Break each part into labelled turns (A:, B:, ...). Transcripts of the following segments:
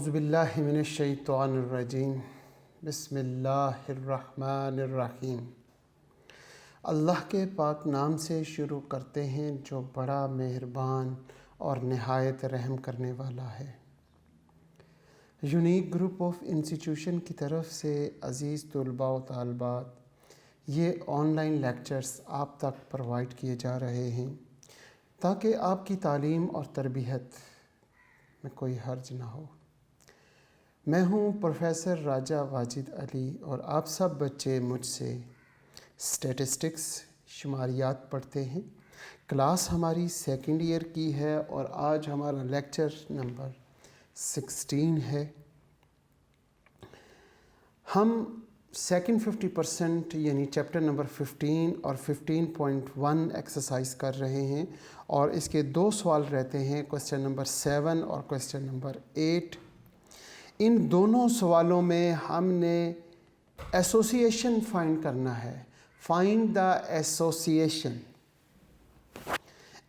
A: औज़ुबिल्लाहि मिनश्शैतानिर्रजीम बिस्मिल्लाहिर्रहमानिर्रहीम। अल्लाह के पाक नाम से शुरू करते हैं जो बड़ा मेहरबान और नहायत रहम करने वाला है। यूनिक ग्रुप ऑफ इंस्टीट्यूशन की तरफ से अज़ीज़ तुलबा व तालिबात, ये ऑनलाइन लेक्चर्स आप तक प्रोवाइड किए जा रहे हैं ताकि आपकी तालीम और तरबियत में कोई हर्ज ना हो। मैं हूँ प्रोफेसर राजा वाजिद अली और आप सब बच्चे मुझसे स्टैटिस्टिक्स शुमारियात पढ़ते हैं। क्लास हमारी सेकंड ईयर की है और आज हमारा लेक्चर नंबर 16 है। हम सेकंड 50% यानी चैप्टर नंबर 15 और 15.1 एक्सरसाइज कर रहे हैं और इसके दो सवाल रहते हैं, क्वेश्चन नंबर 7 और क्वेश्चन नंबर 8। इन दोनों सवालों में हमने एसोसिएशन फाइंड करना है। Find the association.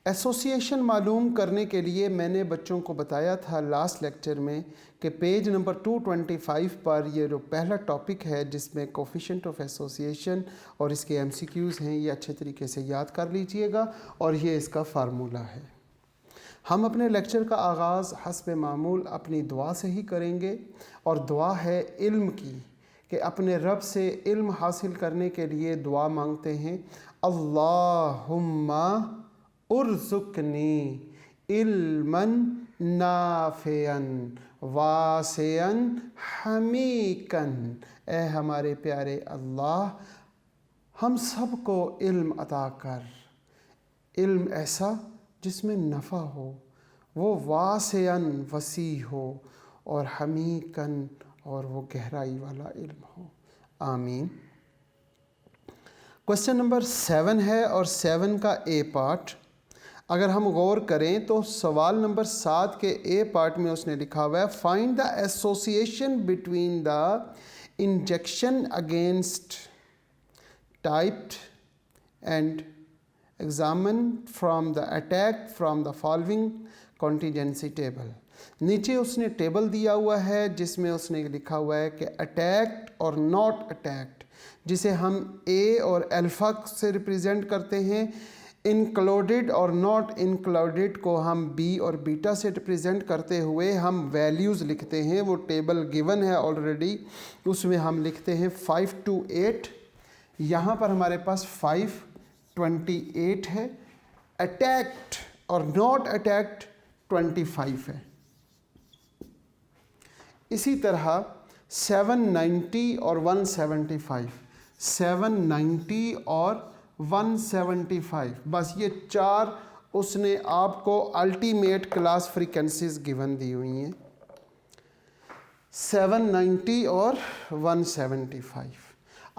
A: एसोसिएशन मालूम करने के लिए मैंने बच्चों को बताया था लास्ट लेक्चर में कि पेज नंबर 225 पर ये जो पहला टॉपिक है जिसमें कोफिशिएंट ऑफ एसोसिएशन और इसके एमसीक्यूज़ हैं, ये अच्छे तरीके से याद कर लीजिएगा और ये इसका फार्मूला है। हम अपने लेक्चर का आगाज़ हस्ब मामूल अपनी दुआ से ही करेंगे और दुआ है इल्म की कि अपने रब से इल्म हासिल करने के लिए दुआ मांगते हैं, अल्लाहुम्मा उर्ज़ुक़नी इल्मन नाफ़िअन वासिअन हमीकन। ए हमारे प्यारे अल्लाह, हम सब को इल्म अता कर, इल्म ऐसा जिसमें नफ़ा हो, वो वासिअन वसी हो और हमीकन और वो गहराई वाला इल्म हो। आमीन। क्वेश्चन नंबर 7 है और 7 का ए पार्ट अगर हम गौर करें तो सवाल नंबर 7 के ए पार्ट में उसने लिखा हुआ है, find the association between the injection against typed and examine from the attack from the following contingency table. नीचे उसने टेबल दिया हुआ है जिसमें उसने लिखा हुआ है कि अटैक्ड और नॉट अटैक्ड, जिसे हम ए और अल्फ़ा से रिप्रेजेंट करते हैं, इंक्लूडेड और नॉट इंक्लूडेड को हम बी और बीटा से रिप्रेजेंट करते हुए हम वैल्यूज़ लिखते हैं। वो टेबल गिवन है ऑलरेडी, उसमें हम लिखते हैं 5 to 8। यहाँ पर हमारे पास 528 है, अटैक्ड और नॉट अटैक्ड 25 है। इसी तरह 790 और 175, 790 और 175, बस ये चार उसने आपको ultimate class frequencies given the हुई हैं, 790 और 175।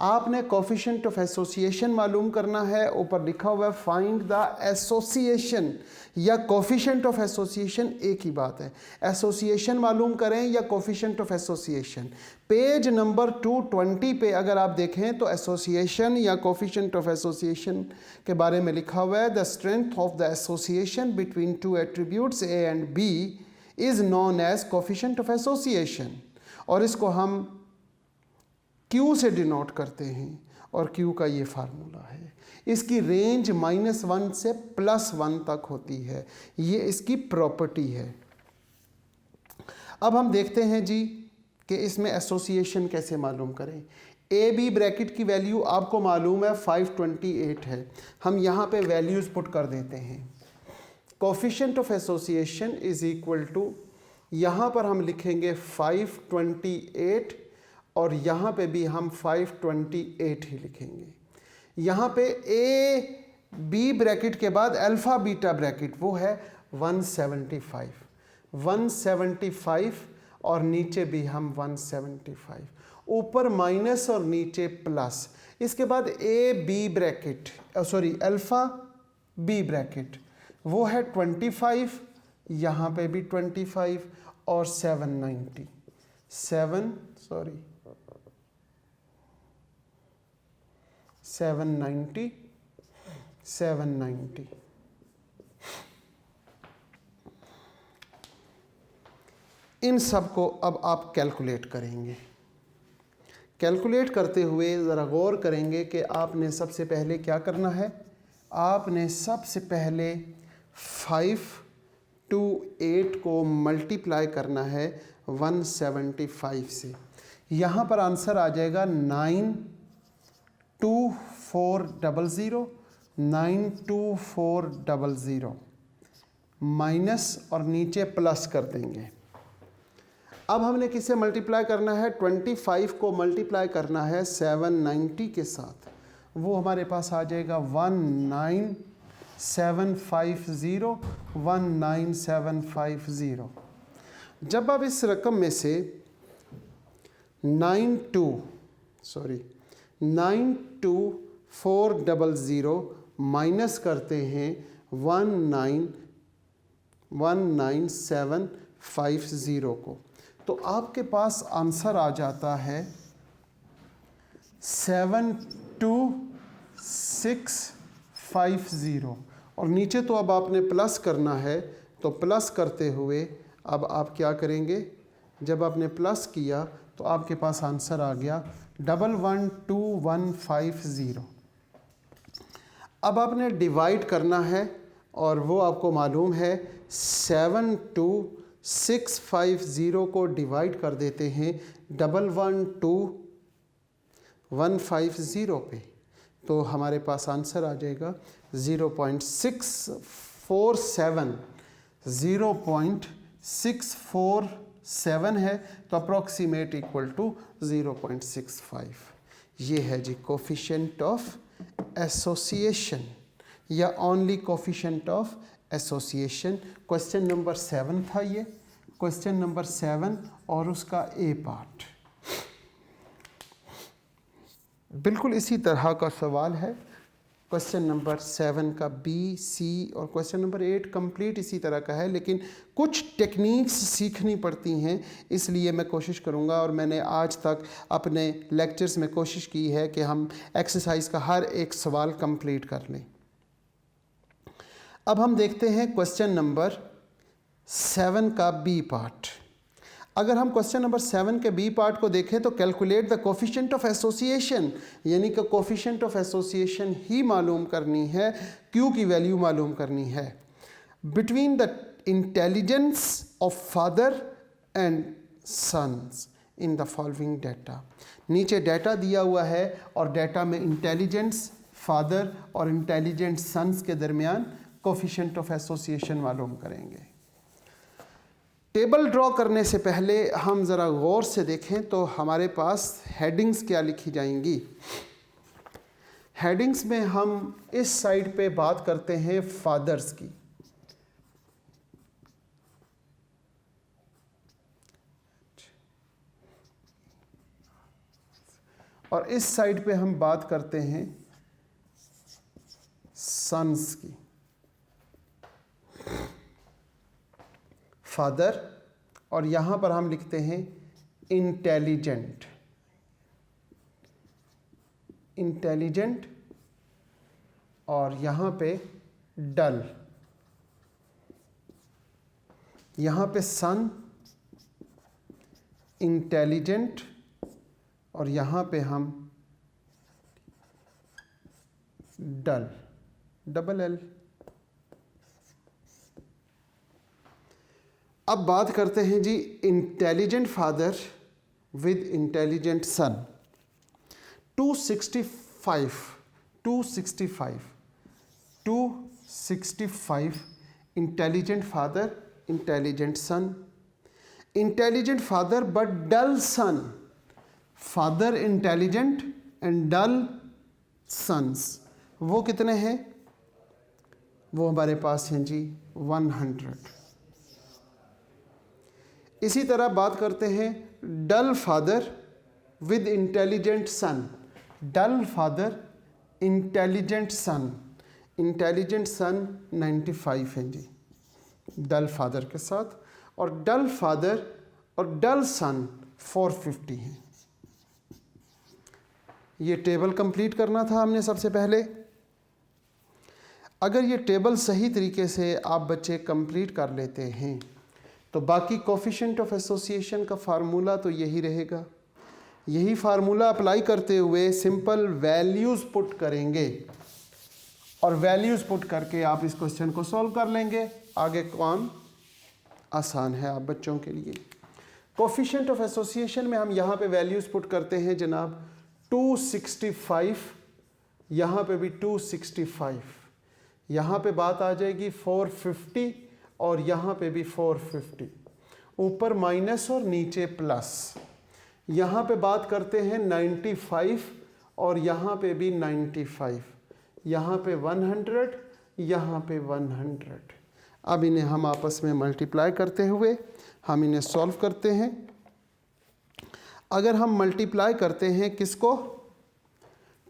A: आपने कोफिशिएंट ऑफ एसोसिएशन मालूम करना है। ऊपर लिखा हुआ है फाइंड द एसोसिएशन या कोफिशिएंट ऑफ एसोसिएशन, एक ही बात है। एसोसिएशन मालूम करें या coefficient of association. Page number 220 पे अगर आप देखें तो एसोसिएशन या कोफिशिएंट ऑफ एसोसिएशन के बारे में लिखा हुआ है, the strength of the association between two attributes A and B is known as coefficient of association. और इसको हम Q से डिनोट करते हैं और Q का ये फार्मूला है। इसकी रेंज -1 से +1 तक होती है, ये इसकी प्रॉपर्टी है। अब हम देखते हैं जी कि इसमें एसोसिएशन कैसे मालूम करें। ए बी ब्रैकेट की वैल्यू आपको मालूम है 528 है, हम यहाँ पे वैल्यूज़ पुट कर देते हैं। Coefficient of association is equal to, यहाँ पर हम लिखेंगे 528 और यहाँ पे भी हम 528 ही लिखेंगे। यहाँ पे ए बी ब्रैकेट के बाद अल्फ़ा बीटा ब्रैकेट वो है 175 और नीचे भी हम 175, ऊपर माइनस और नीचे प्लस। इसके बाद A B bracket alpha B bracket वो है 25, यहाँ पे भी 25 और 790 790। इन सब को अब आप कैलकुलेट करेंगे। कैलकुलेट करते हुए ज़रा गौर करेंगे कि आपने सबसे पहले क्या करना है। आपने सबसे पहले 5 to 8 को मल्टीप्लाई करना है 175 से। यहाँ पर आंसर आ जाएगा 92400, 92400 माइनस और नीचे प्लस कर देंगे। अब हमने किसे मल्टीप्लाई करना है, 25 को मल्टीप्लाई करना है 790 के साथ। वो हमारे पास आ जाएगा 19750, 19750। जब आप इस रकम में से 92400 माइनस करते हैं 19750 को, तो आपके पास आंसर आ जाता है 72650। और नीचे तो अब आपने प्लस करना है, तो प्लस करते हुए अब आप क्या करेंगे, जब आपने प्लस किया तो आपके पास आंसर आ गया 112150। अब आपने डिवाइड करना है और वो आपको मालूम है 72650 को डिवाइड कर देते हैं 112150 पे, तो हमारे पास आंसर आ जाएगा 0.647। 0.647 है, तो अप्रॉक्सीमेट इक्वल टू 0.65। ये है जी कोफिशिएंट ऑफ एसोसिएशन या only coefficient of association. Question number 7 था ये, क्वेश्चन नंबर 7 और उसका ए पार्ट। बिल्कुल इसी तरह का सवाल है क्वेश्चन नंबर 7 का बी, सी, और क्वेश्चन नंबर 8 कंप्लीट इसी तरह का है, लेकिन कुछ टेक्निक्स सीखनी पड़ती हैं। इसलिए मैं कोशिश करूंगा, और मैंने आज तक अपने लेक्चर्स में कोशिश की है कि हम एक्सरसाइज का हर एक सवाल कंप्लीट कर लें। अब हम देखते हैं क्वेश्चन नंबर 7 का बी पार्ट। अगर हम क्वेश्चन नंबर 7 के बी पार्ट को देखें तो calculate the coefficient of association, यानी कि कोफिशिएंट ऑफ एसोसिएशन ही मालूम करनी है, क्यू की वैल्यू मालूम करनी है, between the intelligence of father and sons in the following data. नीचे डाटा दिया हुआ है और डाटा में इंटेलिजेंस फादर और इंटेलिजेंट सन्स के दरमियान कोफिशिएंट ऑफ एसोसिएशन मालूम करेंगे। टेबल ड्रॉ करने से पहले हम ज़रा गौर से देखें तो हमारे पास हेडिंग्स क्या लिखी जाएंगी। हेडिंग्स में हम इस साइड पे बात करते हैं फादर्स की, और इस साइड पे हम बात करते हैं सन्स की। फादर, और यहाँ पर हम लिखते हैं इंटेलिजेंट, इंटेलिजेंट, और यहाँ पे डल, यहाँ पे सन, इंटेलिजेंट, और यहाँ पे हम डल, डबल एल। अब बात करते हैं जी intelligent father with intelligent son. 265 intelligent father, intelligent son, intelligent father but dull son, father intelligent and dull sons, वो कितने हैं, वो हमारे पास हैं जी 100। इसी तरह बात करते हैं dull father with intelligent son, dull father intelligent son, intelligent son 95 हैं जी डल फादर के साथ, और डल फादर और डल सन 450 हैं। ये टेबल कंप्लीट करना था हमने सबसे पहले। अगर ये टेबल सही तरीके से आप बच्चे कंप्लीट कर लेते हैं तो बाकी कोफिशिएंट ऑफ एसोसिएशन का फार्मूला तो यही रहेगा। यही फार्मूला अप्लाई करते हुए सिंपल वैल्यूज़ पुट करेंगे और वैल्यूज़ पुट करके आप इस क्वेश्चन को सॉल्व कर लेंगे। आगे कौन आसान है आप बच्चों के लिए। कोफिशिएंट ऑफ एसोसिएशन में हम यहाँ पे वैल्यूज़ पुट करते हैं जनाब 265, यहाँ पे भी 265, यहाँ पे बात आ जाएगी 450 और यहाँ पे भी 450, ऊपर माइनस और नीचे प्लस। यहाँ पे बात करते हैं 95 और यहाँ पे भी 95, यहाँ पे 100, यहाँ पे 100। अब इन्हें हम आपस में मल्टीप्लाई करते हुए हम इन्हें सॉल्व करते हैं। अगर हम मल्टीप्लाई करते हैं किसको,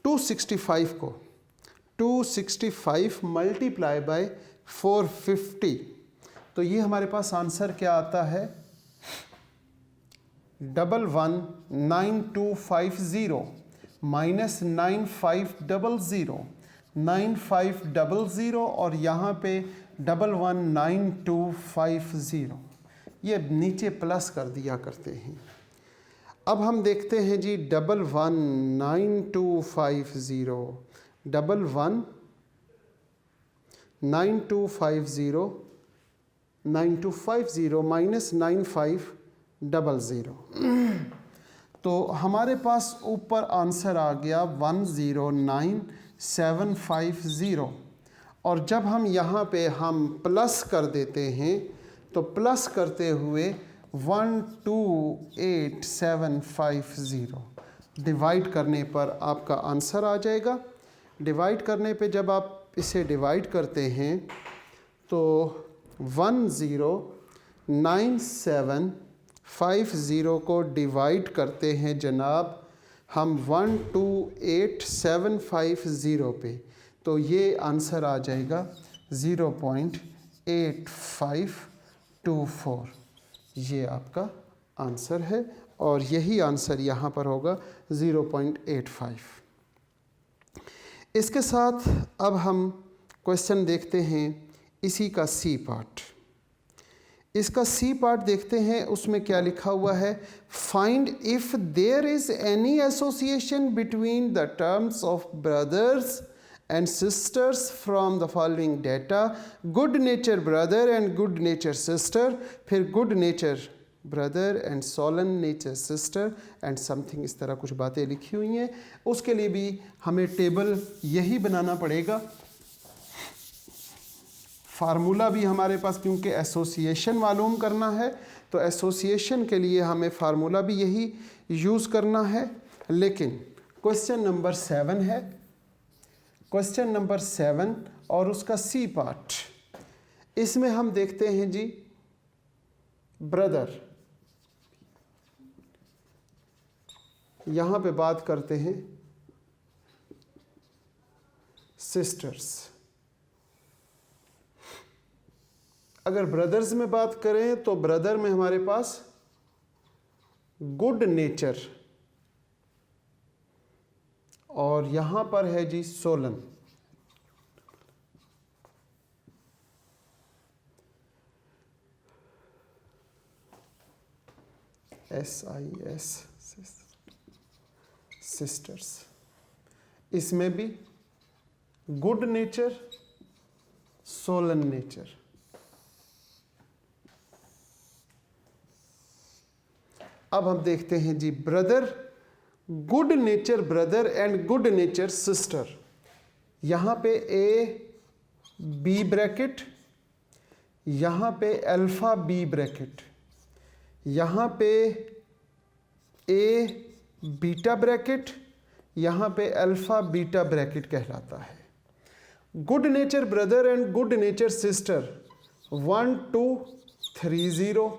A: 265 को, 265 मल्टीप्लाई बाय 450, तो ये हमारे पास आंसर क्या आता है 119250 माइनस 9500, 9500 और यहाँ पे 119250, ये नीचे प्लस कर दिया करते हैं। अब हम देखते हैं जी 119250, 119250, 9250 माइनस 9500, तो हमारे पास ऊपर आंसर आ गया 109750। और जब हम यहाँ पे हम प्लस कर देते हैं तो प्लस करते हुए 128,750 डिवाइड करने पर आपका आंसर आ जाएगा। डिवाइड करने पे जब आप इसे डिवाइड करते हैं तो 109,750 को डिवाइड करते हैं जनाब हम 128,750 पे, तो ये आंसर आ जाएगा 0.8524। ये आपका आंसर है और यही आंसर यहाँ पर होगा 0.85। इसके साथ अब हम क्वेश्चन देखते हैं इसी का सी पार्ट। इसका सी पार्ट देखते हैं, उसमें क्या लिखा हुआ है, find if there is any association between the terms of brothers and sisters from the following data, good nature brother and good nature sister, फिर good nature brother and sullen nature sister and something, इस तरह कुछ बातें लिखी हुई हैं। उसके लिए भी हमें टेबल यही बनाना पड़ेगा। फार्मूला भी हमारे पास, क्योंकि एसोसिएशन मालूम करना है तो एसोसिएशन के लिए हमें फार्मूला भी यही यूज़ करना है। लेकिन क्वेश्चन नंबर 7 है, क्वेश्चन नंबर 7 और उसका सी पार्ट, इसमें हम देखते हैं जी ब्रदर, यहाँ पे बात करते हैं सिस्टर्स। अगर ब्रदर्स में बात करें तो ब्रदर में हमारे पास गुड नेचर और यहाँ पर है जी सोलन। SIS सिस्टर्स, इसमें भी गुड नेचर सोलन नेचर। अब हम देखते हैं जी brother, good nature brother and good nature sister. यहाँ पे A B ब्रैकेट, यहाँ पे अल्फ़ा B ब्रैकेट, यहाँ पे A बीटा ब्रैकेट, यहाँ पे अल्फ़ा बीटा ब्रैकेट कहलाता है। Good nature brother and good nature sister 1230,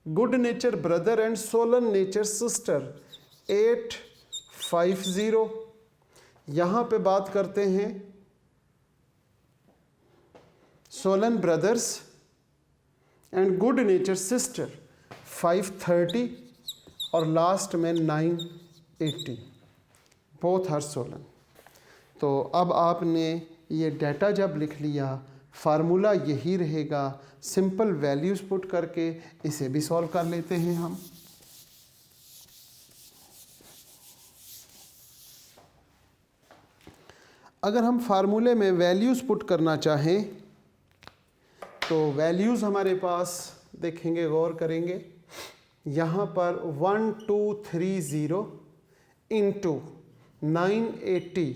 A: good nature brother and Solan nature sister 850। यहाँ पे बात करते हैं Solan brothers and good nature sister 530 और लास्ट में 980, बोथ आर सोलन। तो अब आपने ये डाटा जब लिख लिया फार्मूला यही रहेगा, सिंपल वैल्यूज़ पुट करके इसे भी सॉल्व कर लेते हैं हम। अगर हम फार्मूले में वैल्यूज़ पुट करना चाहें तो वैल्यूज़ हमारे पास देखेंगे, गौर करेंगे, यहाँ पर 1230 इंटू 980,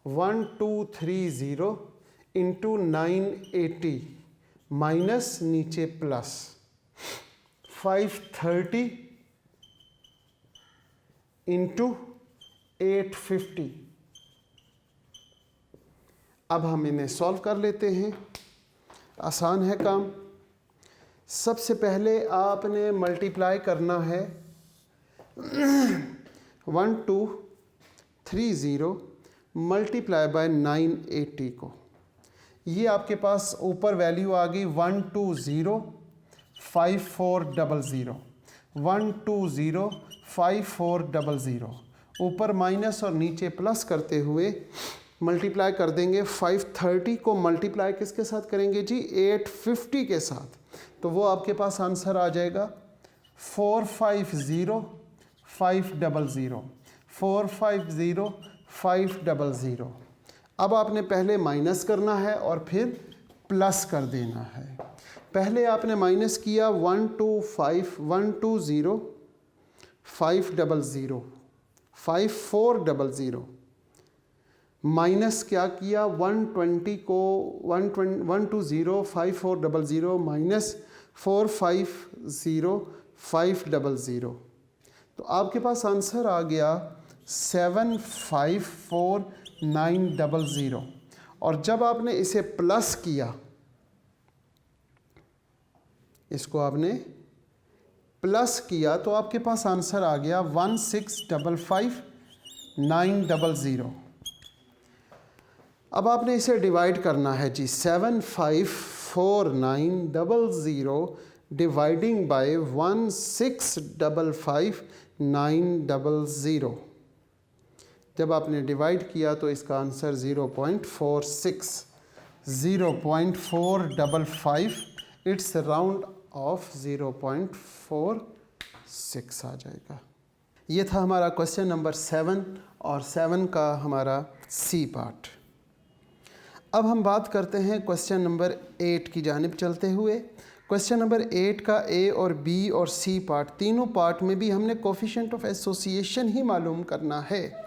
A: 1230 इंटू 980 माइनस नीचे प्लस 530 इंटू 850। अब हम इन्हें सॉल्व कर लेते हैं, आसान है काम। सबसे पहले आपने मल्टीप्लाई करना है 1230 मल्टीप्लाई बाय 980 को। ये आपके पास ऊपर वैल्यू आ गई 1205400, 1205400, ऊपर माइनस और नीचे प्लस करते हुए मल्टीप्लाई कर देंगे। 530 को मल्टीप्लाई किसके साथ करेंगे जी? 850 के साथ। तो वो आपके पास आंसर आ जाएगा 450500, 450500। अब आपने पहले माइनस करना है और फिर प्लस कर देना है। पहले आपने माइनस किया 120 500 5400, माइनस क्या किया 120 को 120 5400 माइनस 450500, तो आपके पास आंसर आ गया 754900। और जब आपने इसे प्लस किया, इसको आपने प्लस किया, तो आपके पास आंसर आ गया 1655900। अब आपने इसे डिवाइड करना है जी, 754900 डिवाइडिंग बाय 1655900। जब आपने डिवाइड किया तो इसका आंसर 0.46, 0.455, इट्स राउंड ऑफ 0.46 आ जाएगा। ये था हमारा क्वेश्चन नंबर 7 और 7 का हमारा सी पार्ट। अब हम बात करते हैं क्वेश्चन नंबर 8 की जानिब चलते हुए। क्वेश्चन नंबर 8 का ए और बी और सी पार्ट, तीनों पार्ट में भी हमने कोफिशिएंट ऑफ एसोसिएशन ही मालूम करना है।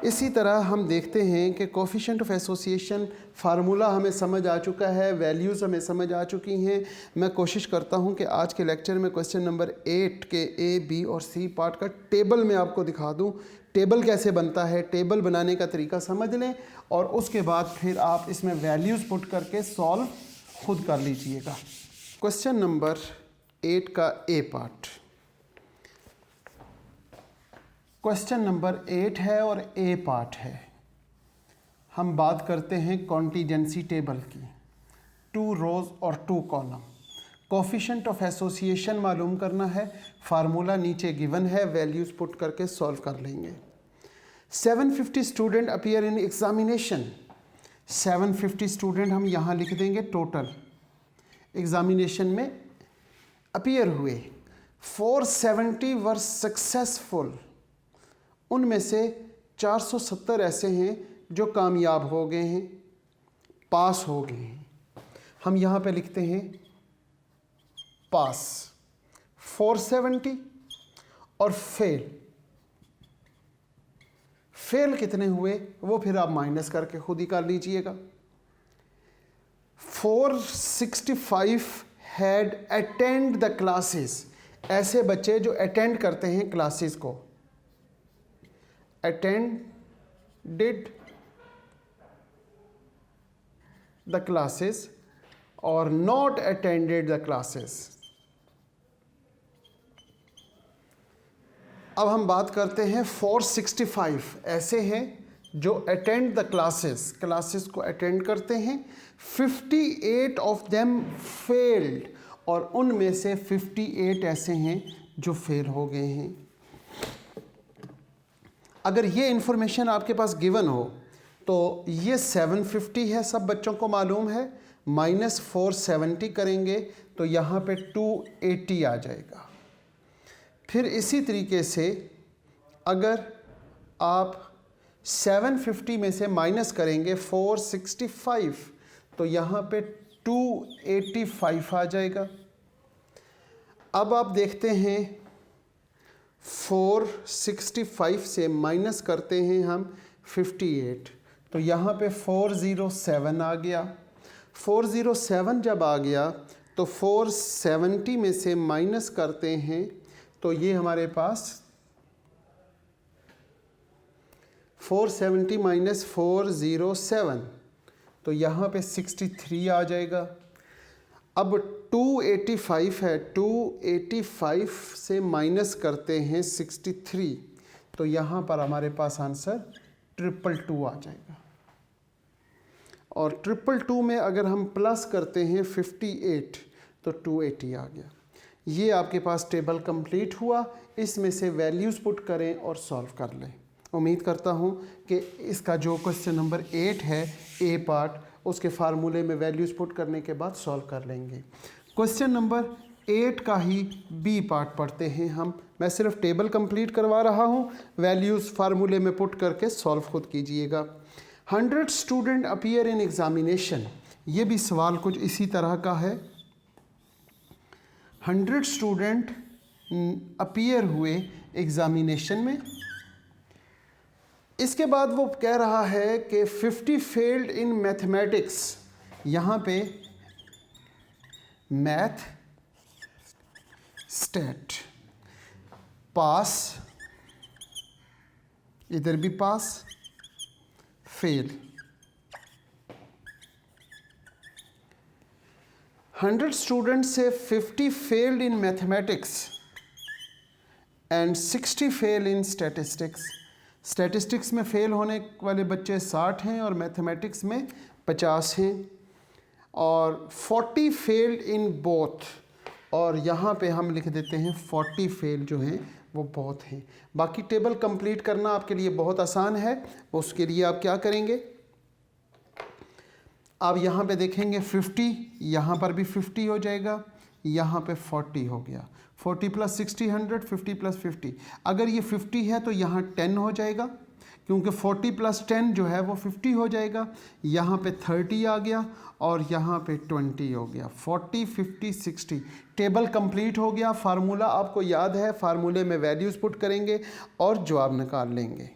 A: इसी तरह हम देखते हैं कि कोफिशिएंट ऑफ एसोसिएशन फार्मूला हमें समझ आ चुका है, वैल्यूज़ हमें समझ आ चुकी हैं। मैं कोशिश करता हूं कि आज के लेक्चर में क्वेश्चन नंबर 8 के ए, बी और सी पार्ट का टेबल मैं आपको दिखा दूं। टेबल कैसे बनता है, टेबल बनाने का तरीका समझ लें और उसके बाद फिर आप इसमें वैल्यूज़ पुट करके सॉल्व खुद कर लीजिएगा। क्वेश्चन नंबर 8 का ए पार्ट, क्वेश्चन नंबर 8 है और ए पार्ट है। हम बात करते हैं कॉन्टीजेंसी टेबल की, 2 रोज़ और 2 कॉलम। कोफिशिएंट ऑफ एसोसिएशन मालूम करना है, फार्मूला नीचे गिवन है, वैल्यूज़ पुट करके सॉल्व कर लेंगे। 750 student appear in examination, 750 student हम यहाँ लिख देंगे टोटल एग्जामिनेशन में अपीयर हुए। 470 वर सक्सेसफुल, उनमें से 470 ऐसे हैं जो कामयाब हो गए हैं, पास हो गए हैं। हम यहाँ पे लिखते हैं पास 470 और फेल, फेल कितने हुए वो फिर आप माइनस करके खुद ही कर लीजिएगा। 465 हैड अटेंड द क्लासेस, ऐसे बच्चे जो अटेंड करते हैं क्लासेस को, अटेंडेड द क्लासेस और नॉट अटेंडेड द क्लासेस। अब हम बात करते हैं 465 ऐसे हैं जो अटेंड द क्लासेस, क्लासेस को अटेंड करते हैं। 58 ऑफ देम फेल्ड, और उनमें से 58 ऐसे हैं जो फेल हो गए हैं। अगर ये इंफॉर्मेशन आपके पास गिवन हो तो ये 750 है, सब बच्चों को मालूम है, माइनस 470 करेंगे तो यहाँ पे 280 आ जाएगा। फिर इसी तरीके से अगर आप 750 में से माइनस करेंगे 465 तो यहाँ पे 285 आ जाएगा। अब आप देखते हैं 465 से माइनस करते हैं हम 58 तो यहाँ पे 407 आ गया। 407 जब आ गया तो 470 में से माइनस करते हैं तो ये हमारे पास 470 माइनस 407 तो यहाँ पे 63 आ जाएगा। अब 285 है, 285 से माइनस करते हैं 63 तो यहाँ पर हमारे पास आंसर 222 आ जाएगा। और 222 में अगर हम प्लस करते हैं 58 तो 280 आ गया। ये आपके पास टेबल कंप्लीट हुआ। इसमें से वैल्यूज़ पुट करें और सॉल्व कर लें। उम्मीद करता हूँ कि इसका जो क्वेश्चन नंबर 8 है ए पार्ट, उसके फार्मूले में वैल्यूज़ पुट करने के बाद सॉल्व कर लेंगे। क्वेश्चन नंबर 8 का ही बी पार्ट पढ़ते हैं हम। मैं सिर्फ टेबल कंप्लीट करवा रहा हूँ, वैल्यूज़ फार्मूले में पुट करके सॉल्व खुद कीजिएगा। 100 स्टूडेंट अपीयर इन एग्जामिनेशन, ये भी सवाल कुछ इसी तरह का है। 100 स्टूडेंट अपीयर हुए एग्जामिनेशन में। इसके बाद वो कह रहा है कि 50 फेल्ड इन मैथमेटिक्स, यहाँ पे मैथ स्टेट पास, इधर भी पास, फेल। 100 स्टूडेंट से 50 failed in mathematics and 60 fail in statistics. Statistics में फेल होने वाले बच्चे 60 हैं और मैथमेटिक्स में 50 हैं। और 40 फेल्ड इन बोथ, और यहाँ पे हम लिख देते हैं 40 फेल जो हैं वो बोथ हैं। बाकी टेबल कंप्लीट करना आपके लिए बहुत आसान है। उसके लिए आप क्या करेंगे, आप यहाँ पे देखेंगे 50, यहाँ पर भी 50 हो जाएगा, यहाँ पे 40 हो गया। 40 प्लस 60 100, 50 प्लस 50। अगर ये 50 है तो यहाँ 10 हो जाएगा, क्योंकि 40 प्लस 10 जो है वो 50 हो जाएगा। यहाँ पे 30 आ गया और यहाँ पे 20 हो गया। 40 50 60 टेबल कंप्लीट हो गया। फार्मूला आपको याद है, फार्मूले में वैल्यूज़ पुट करेंगे और जवाब निकाल लेंगे।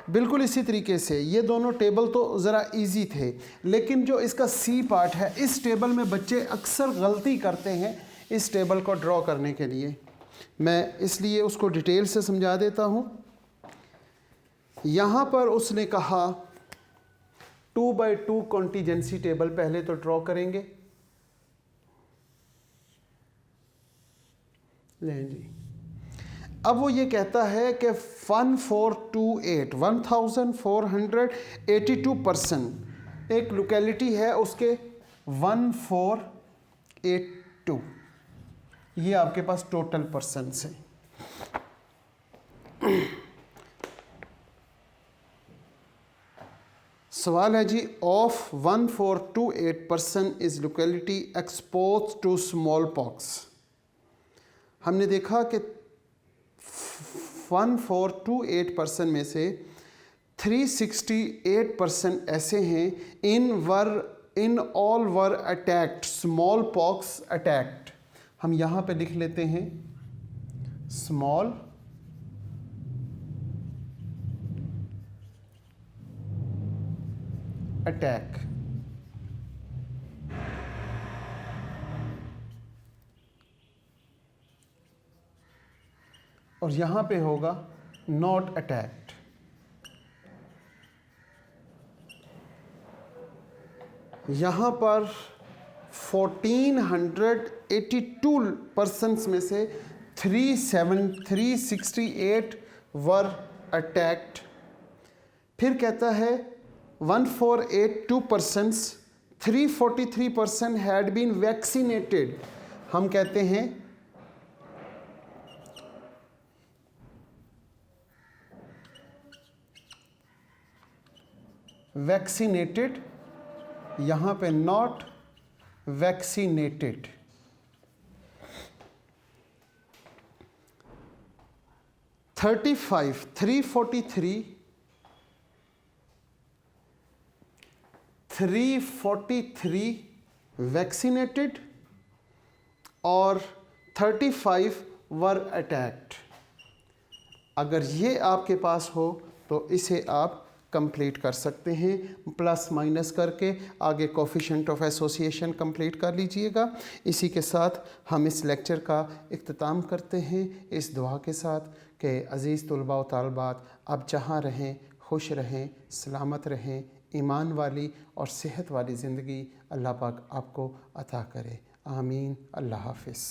A: बिल्कुल इसी तरीके से ये दोनों टेबल तो ज़रा इजी थे, लेकिन जो इसका सी पार्ट है, इस टेबल में बच्चे अक्सर गलती करते हैं इस टेबल को ड्रॉ करने के लिए। मैं इसलिए उसको डिटेल से समझा देता हूँ। यहाँ पर उसने कहा 2x2 कॉन्टीजेंसी टेबल पहले तो ड्रॉ करेंगे। लें जी, अब वो ये कहता है कि 1482 एक लोकेलिटी है, उसके 1482 ये आपके पास टोटल पर्सन्स हैं। सवाल है जी, of 1428 person is locality expose to smallpox. हमने देखा कि 1428 पर्सन में से 368 पर्सन ऐसे हैं in all were attacked, small pox attacked. हम यहाँ पे लिख लेते हैं स्मॉल अटैक। और यहाँ पे होगा नॉट अटैक्ड। यहाँ पर 1482 पर्सन्स में से 368 वर अटैक्ड। फिर कहता है 1482 persons 343 person had been vaccinated. हम कहते हैं वैक्सीनेटेड, यहाँ पे नॉट वैक्सीनेटेड। थर्टी 343 वैक्सीनेटेड और 35 वर अटैक्ड। अगर ये आपके पास हो तो इसे आप कंप्लीट कर सकते हैं, प्लस माइनस करके आगे कोफिशिएंट ऑफ एसोसिएशन कंप्लीट कर लीजिएगा। इसी के साथ हम इस लेक्चर का इख्तिताम करते हैं इस दुआ के साथ कि अज़ीज़ तलबा व तालबात, आप जहाँ रहें खुश रहें, सलामत रहें, ईमान वाली और सेहत वाली ज़िंदगी अल्लाह पाक आपको अता करे। आमीन। अल्लाह हाफ़िज़।